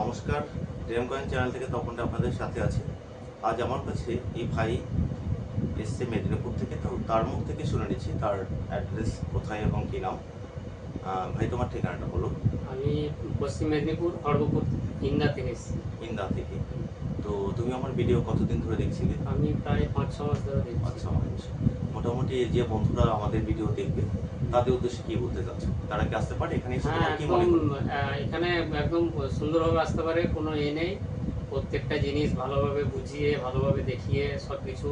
নমস্কার, dream coin channel থেকে তপনটা আপনাদের সাথে আছে। আজ আমার কাছে এই ভাই এসছে মেদিনীপুর থেকে, তো তার মুখ থেকে শুনে নিচ্ছি তার অ্যাড্রেস কোথায় এবং কী নাম। ভাই, তোমার ঠিকানাটা বলো। আমি পশ্চিম মেদিনীপুর খড়গপুর ইন্দা থেকে এসেছি। ইন্দা থেকে। তো তুমি আমার ভিডিও কতদিন ধরে দেখছিলে? আমি প্রায় 5-6 মাস ধরে দেখছি। আচ্ছা, মোটামুটি যে বন্ধুরা আমাদের ভিডিও দেখবে তাদের উদ্দেশ্যে কি বলতে চাচ্ছ? তারা কি আসতে পারে এখানে এসে? হ্যাঁ, তোমার কি মনে একদম হয়? এখানে একদম সুন্দরভাবে আসতে পারে, কোনো নেই। প্রত্যেকটা জিনিস ভালোভাবে বুঝিয়ে, ভালোভাবে দেখিয়ে সব কিছু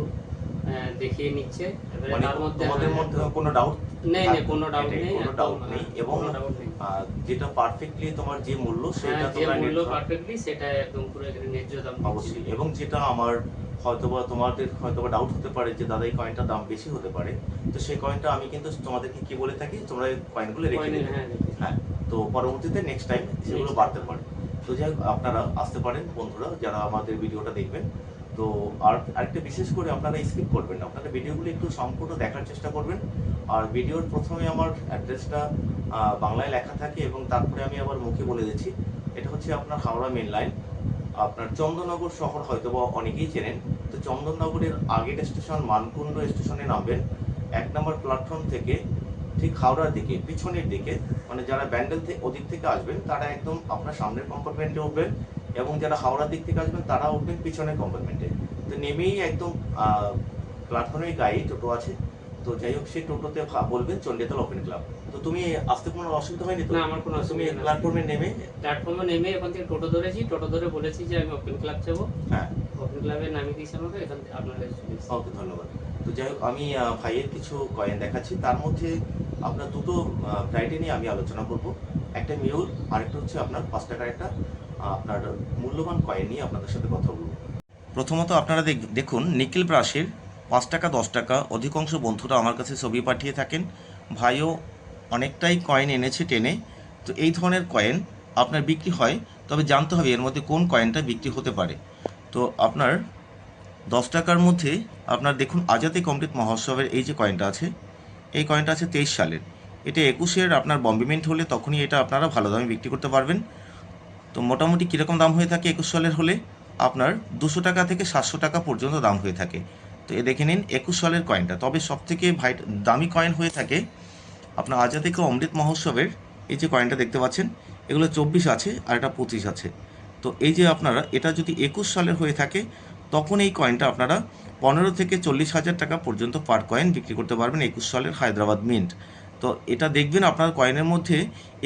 দেখিয়ে নিচ্ছে। এবারে মানে তার মধ্যে তোমাদের মধ্যে কোনো ডাউট নেই, কোনো ডাউট নেই, কোনো ডাউট নেই, এবং কোনো ডাউট নেই। যেটা পারফেক্টলি তোমার যে মূল্য সেটা যে তোমরা মূল্য পারফেক্টলি সেটা একদম পুরো এখানে ন্যায্য দাম দিচ্ছি। অবশ্যই। এবং যেটা আমার হয়তোবা তোমাদের হয়তোবা ডাউট হতে পারে যে দাদা এই কয়েনটার দাম বেশি হতে পারে, তো সেই কয়েনটা আমি কিন্তু তোমাদেরকে কি বলে থাকি, তোমরা এই কয়েনগুলো রেখে দেবে। হ্যাঁ, তো পরবর্তীতে নেক্সট টাইম সেগুলো বাড়তে পারে। তো যাই হোক, আপনারা আসতে পারেন বন্ধুরা যারা আমাদের ভিডিওটা দেখবেন। তো আর আরেকটা বিশেষ করে আপনারা স্কিপ করবেন না, আপনারা ভিডিওগুলো একটু সম্পূর্ণ দেখার চেষ্টা করবেন। আর ভিডিওর প্রথমে আমার অ্যাড্রেসটা বাংলায় লেখা থাকে, এবং তারপরে আমি আবার মুখে বলে দিচ্ছি। এটা হচ্ছে আপনার হাওড়া মেন লাইন, আপনার চন্দননগর শহর হয়তো বা অনেকেই চেনেন। তো চন্দননগরের আগের স্টেশন মানকুণ্ড স্টেশনে নামবেন। 1 নম্বর প্ল্যাটফর্ম থেকে ঠিক হাওড়ার দিকে পিছনের দিকে, মানে যারা ব্যান্ডেল থেকে ওদিক থেকে আসবেন তারা একদম আপনার সামনের কম্পার্টমেন্টে উঠবেন, এবং যারা হাওড়ার দিক থেকে আসবেন তারা উঠবেন পিছনের কম্পার্টমেন্টে। তো নেমেই একদম প্ল্যাটফর্মের গায়ে টোটো আছে। তো যাই হোক, সেই টোটোতে বলবেন চণ্ডীতলা ওপেন ক্লাব। তো তুমি আসতে কোনো অসুবিধা হয়নি তো? না, আমার কোনো তুমি অসুবিধা নেই। প্ল্যাটফর্মে নেমে এখান থেকে টোটো ধরে বলেছি যে আমি ওপেন ক্লাব যাবো। হ্যাঁ, ওপেন ক্লাবে নামিয়ে দিয়েছি আমাকে, এখান থেকে আপনার কাছে চলে এসেছি। ওকে, ধন্যবাদ। তো যাই হোক, আমি ভাইয়ের কিছু কয়েন দেখাচ্ছি। তার মধ্যে আপনার দুটো ভ্যারাইটি নিয়ে আমি আলোচনা করব। একটা মিউল, আরেকটা হচ্ছে আপনার 5 টাকার একটা আপনার মূল্যবান কয়েন নিয়ে আপনাদের সাথে কথা বলব। প্রথমত আপনারা দেখুন নিকেল ব্রাশের 5 টাকা 10 টাকা অধিকাংশ বন্ধুরা আমার কাছে ছবি পাঠিয়ে থাকেন। ভাইও অনেকটাই কয়েন এনেছে টেনে। তো এই ধরনের কয়েন আপনার বিক্রি হয়, তবে জানতে হবে এর মধ্যে কোন কয়েনটা বিক্রি হতে পারে। তো আপনার 10 টাকার মধ্যে আপনার দেখুন আজাদী কমপ্লিট মহোৎসবের এই যে কয়েনটা আছে, এই কয়েনটা আছে 23 সালের। এটা 21-এর আপনার বম্বে মিন্ট হলে তখনই এটা আপনারা ভালো দামে বিক্রি করতে পারবেন। তো মোটামুটি কীরকম দাম হয়ে থাকে 21 সালের হলে? আপনার 200 টাকা থেকে 700 টাকা পর্যন্ত দাম হয়ে থাকে। তো এ দেখে নিন 21 সালের কয়েনটা। তবে সবথেকে দামি কয়েন হয়ে থাকে আপনার আজাদী কা অমৃত মহোৎসবের এই যে কয়েনটা দেখতে পাচ্ছেন, এগুলো 24 আছে আর এটা 25 আছে। তো এই যে আপনারা এটা যদি 21 সালের হয়ে থাকে, তখন এই কয়েনটা আপনারা 15 থেকে 40 হাজার টাকা পর্যন্ত পার কয়েন বিক্রি করতে পারবেন 21 সালের হায়দ্রাবাদ মিন্ট। তো এটা দেখবেন আপনার কয়েনের মধ্যে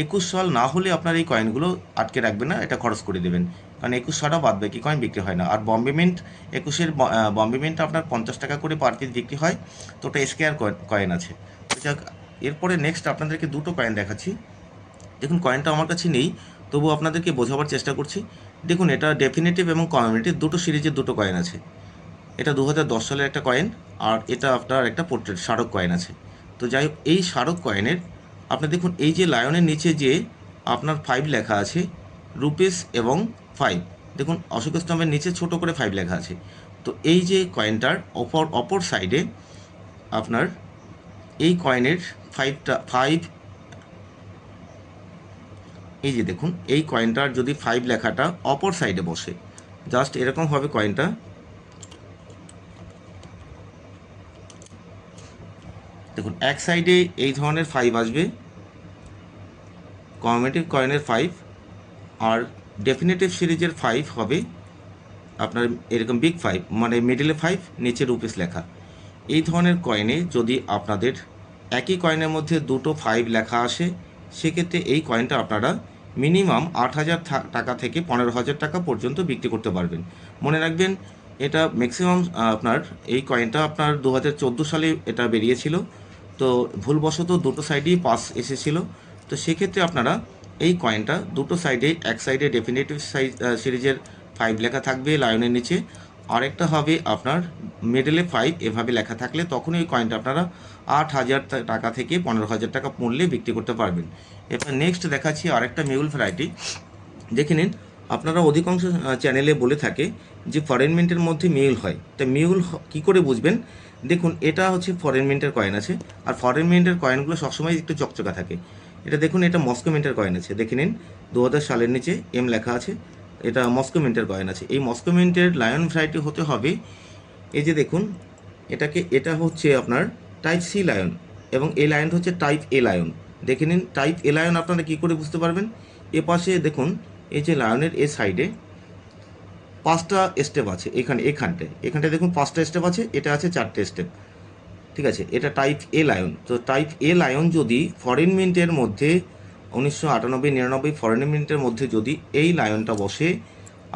21 সাল না হলে আপনার এই কয়েনগুলো আটকে রাখবেন না, এটা খরচ করে দেবেন, কারণ 21 ছাড়া বাদ বাকি কয়েন বিক্রি হয় না। আর বম্বে মিন্ট 21-এর বম্বে মিন্ট আপনার 50 টাকা করে পার পিস বিক্রি হয়। তো ওটা স্কোয়ার কয়েন আছে। তো যাক, এরপরে নেক্সট আপনাদেরকে দুটো কয়েন দেখাচ্ছি। দেখুন কয়েনটা আমার কাছে নেই, তবু আপনাদেরকে বোঝাবার চেষ্টা করছি। দেখুন এটা ডেফিনেটিভ এবং কমিউনিটিভ দুটো সিরিজের দুটো কয়েন আছে। এটা 2010 সালের একটা কয়েন, আর এটা আপনার একটা পোর্ট্রেট স্মারক কয়েন আছে। তো যাই হোক, এই স্মারক কয়েনের আপনি দেখুন এই যে লায়নের নিচে যে আপনার 5 লেখা আছে, রুপিস এবং 5, দেখুন অশোক স্তম্ভের নিচে ছোট করে 5 লেখা আছে। তো এই যে কয়েনটার অপর সাইডে আপনার এই কয়েনের 5 এই যে দেখুন এই কয়েনটার যদি 5 লেখাটা অপর সাইডে বসে, জাস্ট এরকম হবে কয়েনটা। দেখুন এক সাইডে এই ধরনের 5 আসবে, কমিউনিটিভ কয়েনের 5, আর ডেফিনেটিভ সিরিজের 5 হবে আপনার এরকম বিগ 5, মানে মিডলে 5, নিচে রুপিস লেখা। এই ধরনের কয়েনে যদি আপনাদের একই কয়েনের মধ্যে দুটো 5 লেখা আসে, সেক্ষেত্রে এই কয়েনটা আপনারা মিনিমাম 8,000 টাকা থেকে 15,000 টাকা পর্যন্ত বিক্রি করতে পারবেন। মনে রাখবেন এটা ম্যাক্সিমাম আপনার এই কয়েনটা আপনার 2014 সালে এটা বেরিয়েছিল। তো ভুলবশত দুটো সাইডেই পাস এসেছিল। তো সেক্ষেত্রে আপনারা এই কয়েনটা দুটো সাইডে, এক সাইডে ডেফিনেটিভ সিরিজের 5 লেখা থাকবে লায়নের নিচে, আরেকটা হবে আপনার মিডলে 5 এভাবে লেখা থাকলে তখন এই কয়েনটা আপনারা 8,000 টাকা থেকে 15,000 টাকা মূল্যে বিক্রি করতে পারবেন। এবার নেক্সট দেখাচ্ছি আরেকটা মিউল ভ্যারাইটি। দেখে নিন, আপনারা অধিকাংশ চ্যানেলে বলে থাকে যে ফরেন মিন্টের মধ্যে মিউল হয়। তা মিউল কী করে বুঝবেন? দেখুন এটা হচ্ছে ফরেন মিন্টের কয়েন আছে, আর ফরেন মিন্টের কয়েনগুলো সবসময় একটু চকচকা থাকে। এটা দেখুন, এটা মস্কো মিন্টের কয়েন আছে, দেখে নিন 2000 সালের নিচে এম লেখা আছে। এটা মস্কো মিন্টের কয়েন আছে। এই মস্কো মিন্টের লায়ন ভ্যারাইটি হতে হবে, এই যে দেখুন এটা হচ্ছে আপনার টাইপ সি লায়ন, এবং এই লায়নটা হচ্ছে টাইপ এ লায়ন। দেখে নিন টাইপ এ লায়ন আপনারা কী করে বুঝতে পারবেন, এ পাশে দেখুন এই যে লায়নের এ সাইডে 5টা স্টেপ আছে, এখানটায় দেখুন 5টা স্টেপ আছে, এটা আছে 4টে স্টেপ, ঠিক আছে। এটা টাইপ এ লায়ন। তো টাইপ এ লায়ন যদি ফরেন মিন্টের মধ্যে 1998-99 ফরেন মিন্টের মধ্যে যদি এই লায়নটা বসে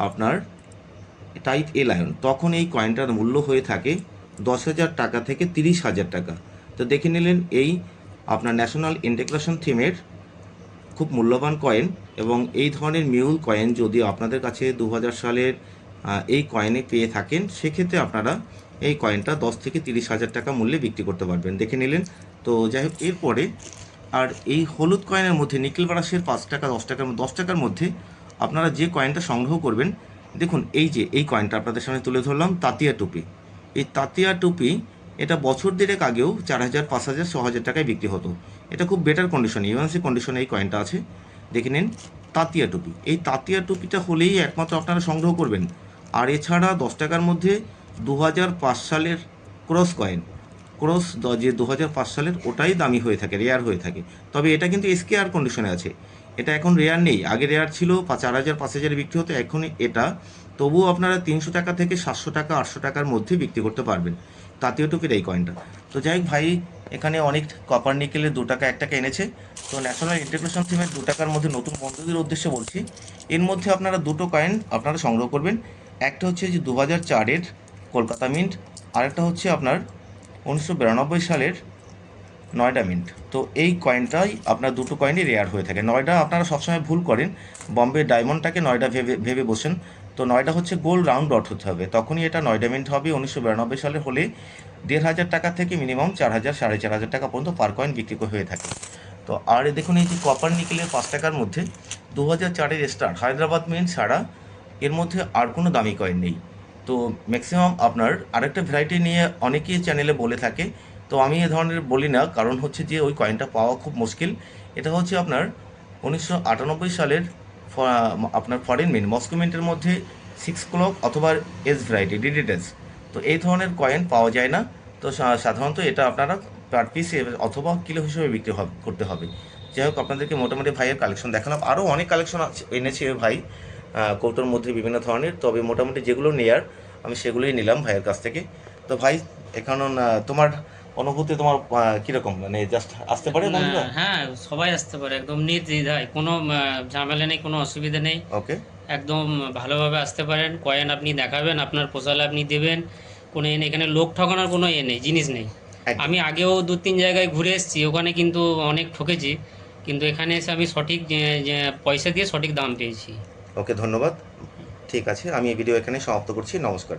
আপনার টাইপ এ লায়ন, তখন এই কয়েনটার মূল্য হয়ে থাকে 10,000 টাকা থেকে 30,000 টাকা। তো দেখে নিলেন এই আপনার ন্যাশনাল ইন্টিগ্রেশন থিমের খুব মূল্যবান কয়েন, এবং এই ধরনের মিউল কয়েন যদি আপনাদের কাছে 2000 সালের এই কয়েনে পেয়ে থাকেন, সেক্ষেত্রে আপনারা এই কয়েনটা 10 থেকে 30,000 টাকা মূল্যে বিক্রি করতে পারবেন। দেখে নিলেন। তো যাই হোক, এরপরে আর এই হলুদ কয়েনের মধ্যে নিকেল ব্রাশের 5 টাকা 10 টাকার মধ্যে আপনারা যে কয়েনটা সংগ্রহ করবেন, দেখুন এই যে এই কয়েনটা আপনাদের সামনে তুলে ধরলাম, তাতিয়া টুপি। এই তাতিয়া টুপি এটা বছর দেড়েক আগেও 4,000, 5,000, 6,000 টাকায় বিক্রি হতো। এটা খুব বেটার কন্ডিশনে, ইউএনসি কন্ডিশনে এই কয়েনটা আছে। দেখে নিন তাতিয়া টুপি। এই তাতিয়া টুপিটা হলেই একমাত্র আপনারা সংগ্রহ করবেন। আর এছাড়া 10 টাকার মধ্যে 2005 সালের ক্রস যে 2005 সালের, ওটাই দামি হয়ে থাকে, রেয়ার হয়ে থাকে। তবে এটা কিন্তু এসকেআর কন্ডিশনে আছে, এটা এখন রেয়ার নেই। আগে রেয়ার ছিল 4,000, 5,000 বিক্রি হতো, এখন এটা তবুও আপনারা 300 টাকা থেকে 700 টাকা, 800 টাকার মধ্যে বিক্রি করতে পারবেন তাতীয় টুপির এই কয়েনটা। তো যাই হোক ভাই, এখানে অনেক কপার নিকেলের 2 টাকা 1 টাকা এনেছে। তো ন্যাশনাল ইন্টিগ্রেশন থিমের 2 টাকার মধ্যে নতুন বন্ধুদের উদ্দেশ্যে বলছি, এর মধ্যে আপনারা 2টো কয়েন আপনারা সংগ্রহ করবেন। একটা হচ্ছে যে 2004-এর কলকাতা মিন্ট, আরেকটা হচ্ছে আপনার 1992 সালের নয়ডা মিন্ট। তো এই কয়েনটাই আপনার 2টো কয়েনই রেয়ার হয়ে থাকে। নয়ডা আপনারা সবসময় ভুল করেন, বম্বে ডায়মন্ডটাকে নয়ডা ভেবে বসেন। তো নয়ডা হচ্ছে গোল রাউন্ড ডট হতে হবে, তখনই এটা নয়ডা মিন্ট হবে। 1992 সালে হলে 1,500 টাকা থেকে মিনিমাম 4,000, 4,500 টাকা পর্যন্ত পার কয়েন বিক্রি হয়ে থাকে। তো আর দেখুন এই যে কপার নিকেলের 5 টাকার মধ্যে 2004-এর স্টার হায়দ্রাবাদ মিন্ট ছাড়া এর মধ্যে আর কোনো দামি কয়েন নেই। তো ম্যাক্সিমাম আপনার আরেকটা ভ্যারাইটি নিয়ে অনেকেই চ্যানেলে বলে থাকে, তো আমি এ ধরনের বলি না, কারণ হচ্ছে যে ওই কয়েনটা পাওয়া খুব মুশকিল। এটা হচ্ছে আপনার 1998 সালের আপনার ফরেন মিন্ট, মস্কো মিন্টের মধ্যে 6 ক্লক অথবা এস ভ্যারাইটি ডিডিটেস। তো এই ধরনের কয়েন পাওয়া যায় না। তো সাধারণত এটা আপনারা পার পিস অথবা কিলো হিসেবে বিক্রি করতে হবে। যাই হোক, আপনাদেরকে মোটামুটি ভাইয়ের কালেকশন দেখালাম, আরও অনেক কালেকশন এনেছে ভাই কৌটোর মধ্যে বিভিন্ন ধরনের। তবে মোটামুটি যেগুলো নেয়ার আমি সেগুলোই নিলাম ভাইয়ের কাছ থেকে। তো ভাই, এখন তোমার অনুভূতি তোমার কীরকম, মানে জাস্ট আসতে পারে বন্ধুরা? হ্যাঁ, সবাই আসতে পারে, একদম নির্দ্বিধায়, কোনো ঝামেলা নেই, কোনো অসুবিধা নেই। ওকে, একদম ভালোভাবে আসতে পারেন, কয়েন আপনি দেখাবেন, আপনার পোষালে আপনি দেবেন, কোনো এখানে লোক ঠকানোর কোনো নেই, জিনিস নেই। একদম। আমি আগেও 2-3 জায়গায় ঘুরে এসেছি, ওখানে কিন্তু অনেক ঠকেছি, কিন্তু এখানে এসে আমি সঠিক যে পয়সা দিয়ে সঠিক দাম পেয়েছি। ওকে, ধন্যবাদ। ঠিক আছে, আমি এই ভিডিও এখানে সমাপ্ত করছি। নমস্কার।